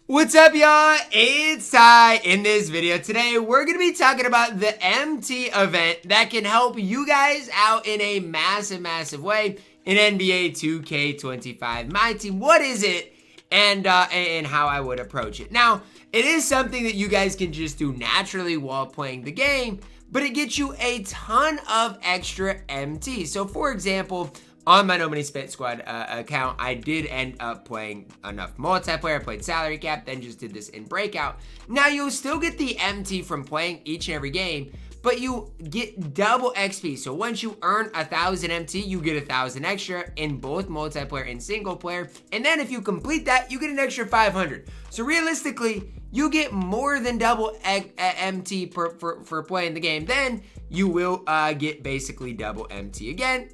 What's up, y'all? It's Ty. In this video today, we're going to be talking about the MT event that can help you guys out in a massive way in NBA 2K25 MyTEAM. What is it and how I would approach it. Now, it is something that you guys can just do naturally while playing the game, but it gets you a ton of extra MT. So, for example, on my No Money Spent Squad account, I did end up playing enough multiplayer. I played salary cap, then just did this in breakout. Now, you'll still get the MT from playing each and every game, but you get double XP. So once you earn 1,000 MT, you get 1,000 extra in both multiplayer and single player. And then if you complete that, you get an extra 500. So realistically, you get more than double MT for playing the game. Then you will get basically double MT again,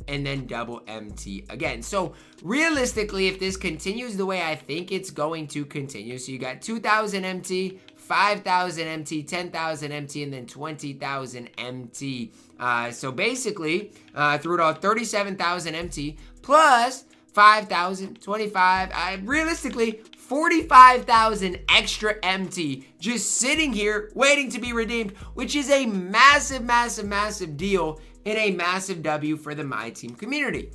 and then double MT again. So realistically, if this continues the way I think it's going to continue, so you got 2,000 MT, 5,000 MT, 10,000 MT, and then 20,000 MT. So basically, through it all, 37,000 MT plus 5,000, 25, realistically, 45,000 extra MT just sitting here waiting to be redeemed, which is a massive deal and a massive W for the MyTEAM community.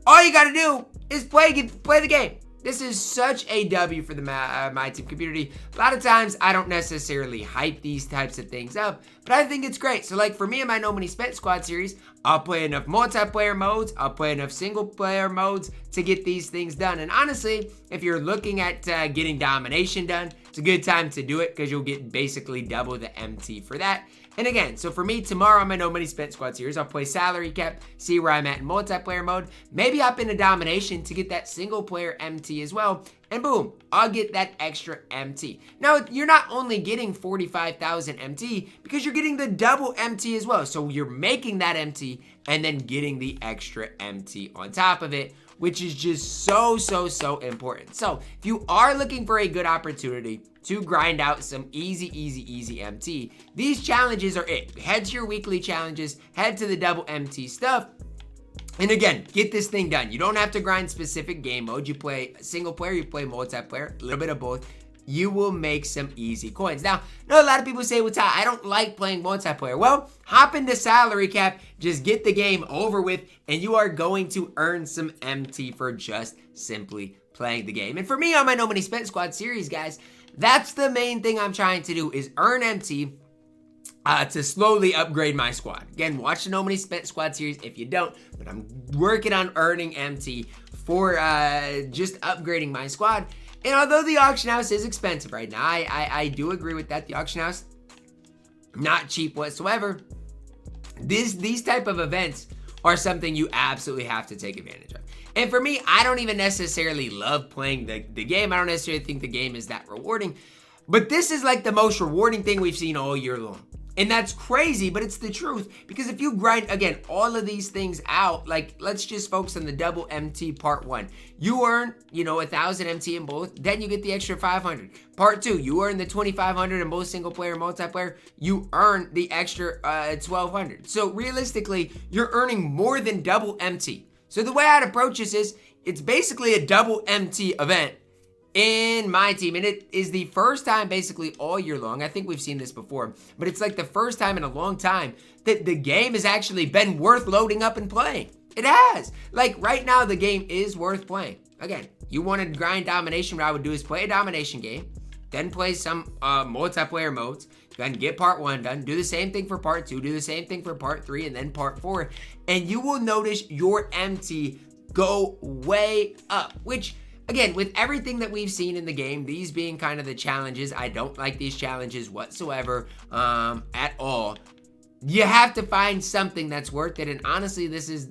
All you gotta do is play the game. This is such a W for the MyTEAM community. A lot of times, I don't necessarily hype these types of things up, but I think it's great. So like for me in my No Money Spent Squad series, I'll play enough multiplayer modes, I'll play enough single player modes to get these things done. And honestly, if you're looking at getting domination done, it's a good time to do it because you'll get basically double the MT for that. And again, so for me, tomorrow on my No Money Spent Squad series, I'll play salary cap, see where I'm at in multiplayer mode, maybe hop into domination to get that single player MT as well, and boom, I'll get that extra MT. Now, you're not only getting 45,000 MT, because you're getting the double MT as well. So you're making that MT and then getting the extra MT on top of it, which is just so important. So if you are looking for a good opportunity to grind out some easy MT, these challenges are it. Head to your weekly challenges, head to the double MT stuff, and again, get this thing done. You don't have to grind specific game mode. You play single player, you play multiplayer, a little bit of both. You will make some easy coins. Now, I know a lot of people say, well, Ty, I don't like playing multiplayer. Well, hop into salary cap, just get the game over with, and you are going to earn some MT for just simply playing the game. And for me on my No Money Spent Squad series, guys, that's the main thing I'm trying to do is earn MT to slowly upgrade my squad. Again, watch the No Money Spent Squad series if you don't, but I'm working on earning MT for just upgrading my squad. And although the auction house is expensive right now, I do agree with that. The auction house, not cheap whatsoever. These type of events are something you absolutely have to take advantage of. And for me, I don't even necessarily love playing the game. I don't necessarily think the game is that rewarding. But this is like the most rewarding thing we've seen all year long. And that's crazy, but it's the truth. Because if you grind, again, all of these things out, like, let's just focus on the double MT part 1. You earn, 1,000 MT in both, then you get the extra 500. Part 2, you earn the 2,500 in both single player and multiplayer, you earn the extra 1,200. So realistically, you're earning more than double MT. So the way I'd approach this is, it's basically a double MT event in MyTEAM, and it is the first time basically all year long. I think we've seen this before, but it's like the first time in a long time that the game has actually been worth loading up and playing. It has. Like right now, the game is worth playing. Again, you want to grind domination, what I would do is play a domination game, then play some multiplayer modes, then get part 1 done, do the same thing for part 2, do the same thing for part 3, and then part 4, and you will notice your MT go way up, which again, with everything that we've seen in the game, these being kind of the challenges, I don't like these challenges whatsoever at all. You have to find something that's worth it, and honestly, this is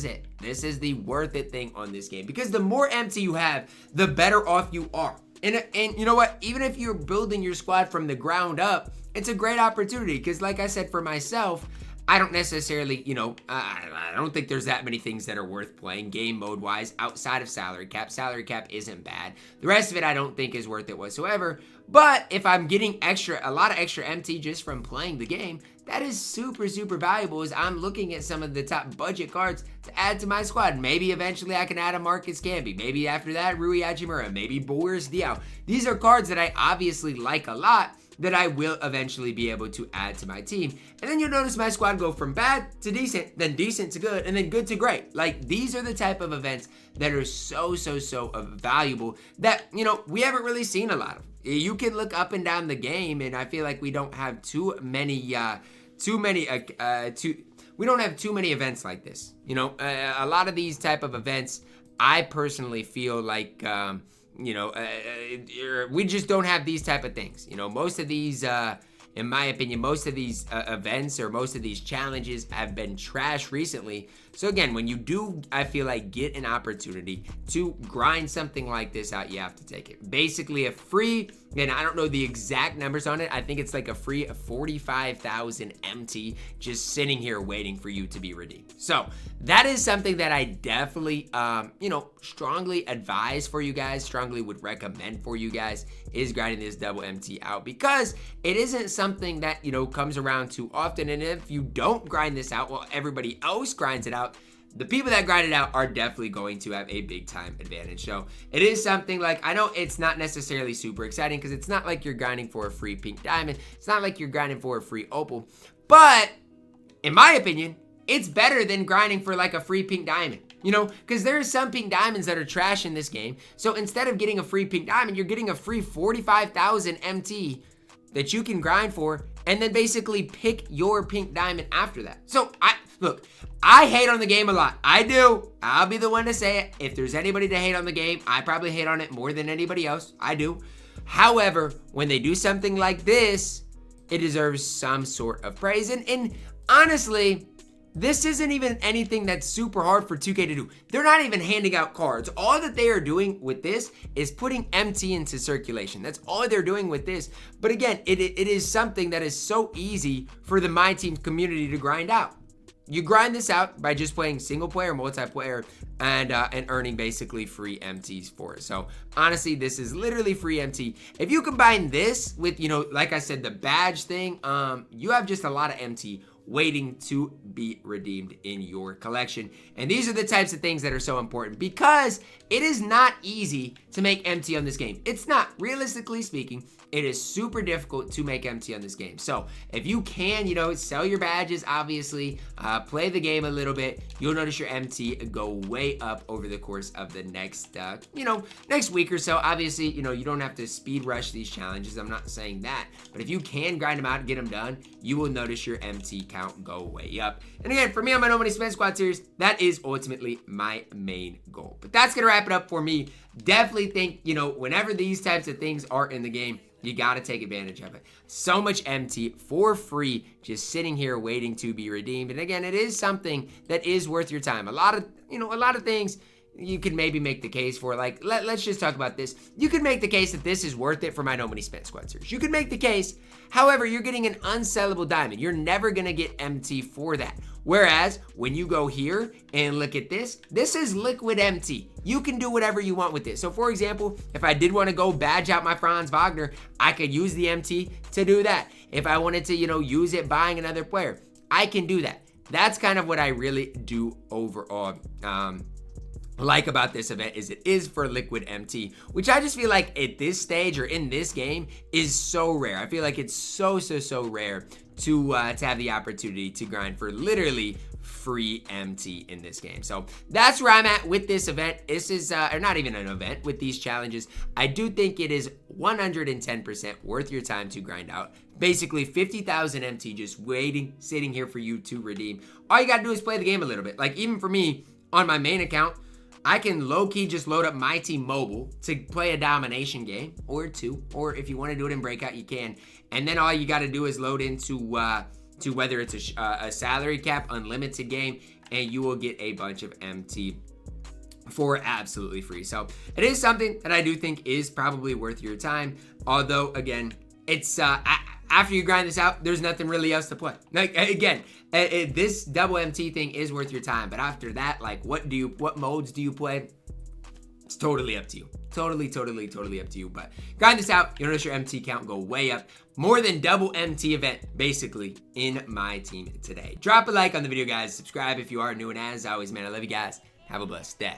it. This is the worth it thing on this game, because the more MT you have, the better off you are. And you know what? Even if you're building your squad from the ground up, it's a great opportunity, because like I said, for myself, I don't necessarily, I don't think there's that many things that are worth playing game mode wise outside of salary cap. Salary cap isn't bad. The rest of it I don't think is worth it whatsoever. But if I'm getting a lot of extra MT just from playing the game, that is super, super valuable as I'm looking at some of the top budget cards to add to my squad. Maybe eventually I can add a Marcus Camby. Maybe after that, Rui Hachimura. Maybe Boris Diaw. These are cards that I obviously like a lot that I will eventually be able to add to my team. And then you'll notice my squad go from bad to decent, then decent to good, and then good to great. Like, these are the type of events that are so valuable that, we haven't really seen a lot of. You can look up and down the game, and I feel like we don't have too many events like this. A lot of these type of events, I personally feel like, we just don't have these type of things. Most of these, in my opinion, most of these events or most of these challenges have been trash recently. So again, when you do, I feel like, get an opportunity to grind something like this out, you have to take it. Basically a free, and I don't know the exact numbers on it. I think it's like a free 45,000 MT just sitting here waiting for you to be redeemed. So that is something that I definitely, strongly advise for you guys, strongly would recommend for you guys, is grinding this double MT out, because it isn't something that, comes around too often. And if you don't grind this out while everybody else grinds it out, the people that grind it out are definitely going to have a big time advantage. So it is something like, I know it's not necessarily super exciting because it's not like you're grinding for a free pink diamond. It's not like you're grinding for a free opal. But in my opinion, it's better than grinding for like a free pink diamond. Because there are some pink diamonds that are trash in this game. So instead of getting a free pink diamond, you're getting a free 45,000 MT that you can grind for, and then basically pick your pink diamond after that. So I hate on the game a lot. I do. I'll be the one to say it. If there's anybody to hate on the game, I probably hate on it more than anybody else. I do. However, when they do something like this, it deserves some sort of praise. And honestly, this isn't even anything that's super hard for 2K to do. They're not even handing out cards. All that they are doing with this is putting MT into circulation. That's all they're doing with this. But again, it is something that is so easy for the MyTEAM community to grind out. You grind this out by just playing single player, multiplayer, and earning basically free MTs for it. So honestly, this is literally free MT. If you combine this with, like I said, the badge thing, you have just a lot of MT waiting to be redeemed in your collection. And these are the types of things that are so important, because it is not easy to make MT on this game. It's not. Realistically speaking, it is super difficult to make MT on this game. So if you can, sell your badges, obviously, play the game a little bit, you'll notice your MT go way up over the course of the next, next week or so. Obviously, you don't have to speed rush these challenges. I'm not saying that. But if you can grind them out and get them done, you will notice your MT count go way up. And again, for me on my No Money Spend Squad series, that is ultimately my main goal. But that's going to wrap it up for me. Definitely think, whenever these types of things are in the game, you got to take advantage of it. So much MT for free, just sitting here waiting to be redeemed. And again, it is something that is worth your time. A lot of things you can maybe make the case for. Like, let's just talk about this. You could make the case that this is worth it for my No Money Spent Squad series. You could make the case. However, you're getting an unsellable diamond. You're never going to get MT for that. Whereas when you go here and look at this is liquid MT. You can do whatever you want with this. So for example, if I did want to go badge out my Franz Wagner, I could use the MT to do that. If I wanted to, use it buying another player, I can do that. That's kind of what I really do overall. Like about this event is it is for liquid MT, which I just feel like at this stage or in this game is so rare. I feel like it's so rare to have the opportunity to grind for literally free MT in this game. So that's where I'm at with this event. This is or not even an event with these challenges. I do think it is 110% worth your time to grind out. Basically 50,000 MT just waiting, sitting here for you to redeem. All you gotta do is play the game a little bit. Like even for me on my main account, I can low-key just load up MyTEAM Mobile to play a domination game or two, or if you want to do it in Breakout, you can. And then all you got to do is load into to whether it's a salary cap unlimited game, and you will get a bunch of MT for absolutely free. So it is something that I do think is probably worth your time. Although again, it's after you grind this out, there's nothing really else to play. Like, again, this double MT thing is worth your time, but after that, like, what modes do you play? It's totally up to you. Totally up to you. But grind this out, you'll notice your MT count go way up. More than double MT event, basically, in my team today. Drop a like on the video, guys. Subscribe if you are new, and as always, man, I love you guys. Have a blessed day.